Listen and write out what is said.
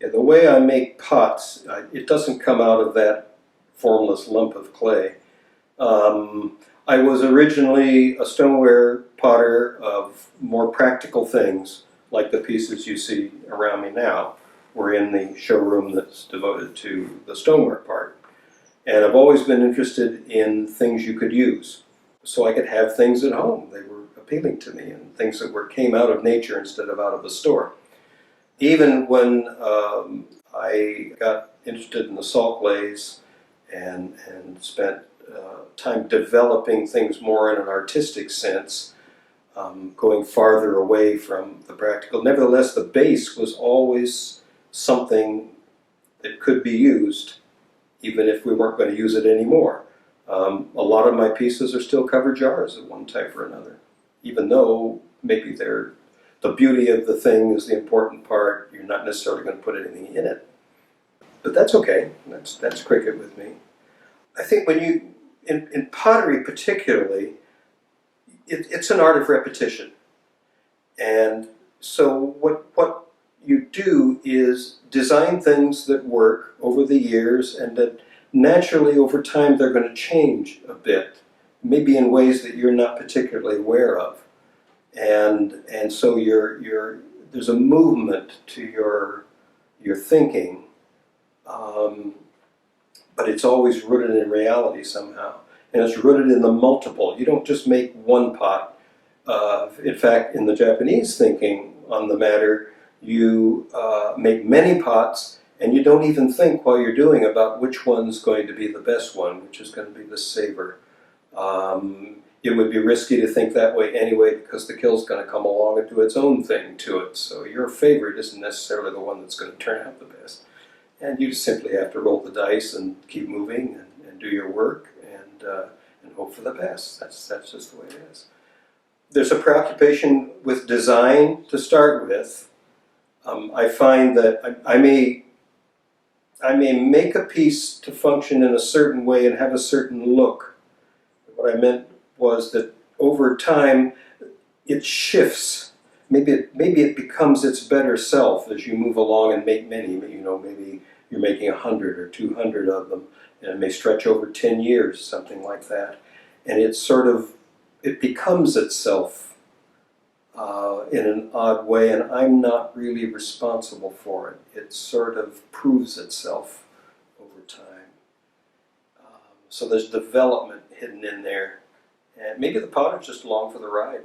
Yeah, the way I make pots, it doesn't come out of that formless lump of clay. I was originally a stoneware potter of more practical things, like the pieces you see around me now. We're in the showroom that's devoted to the stoneware part. And I've always been interested in things you could use. So I could have things at home. They were appealing to me, and things that came out of nature instead of out of a store. Even when I got interested in the salt glaze and spent time developing things more in an artistic sense, going farther away from the practical. Nevertheless, the base was always something that could be used, even if we weren't going to use it anymore. A lot of my pieces are still covered jars of one type or another, even though maybe the beauty of the thing is the important part. You're not necessarily going to put anything in it. But that's okay. That's cricket with me. I think when in pottery particularly, it's an art of repetition. And so what you do is design things that work over the years, and that naturally over time they're going to change a bit, maybe in ways that you're not particularly aware of. And so there's a movement to your thinking, but it's always rooted in reality somehow. And it's rooted in the multiple. You don't just make one pot. In fact, in the Japanese thinking on the matter, you make many pots, and you don't even think while you're doing about which one's going to be the best one, which is going to be the savor. It would be risky to think that way anyway, because the kill's going to come along and do its own thing to it. So your favorite isn't necessarily the one that's going to turn out the best. And you just simply have to roll the dice and keep moving and do your work and hope for the best. That's just the way it is. There's a preoccupation with design to start with. I find that I may make a piece to function in a certain way and have a certain look. What I meant was that over time it shifts. Maybe it becomes its better self as you move along and make many. Maybe you're making 100 or 200 of them, and it may stretch over 10 years, something like that. And it becomes itself in an odd way, and I'm not really responsible for it. It sort of proves itself over time. So there's development hidden in there, and maybe the potter's just along for the ride.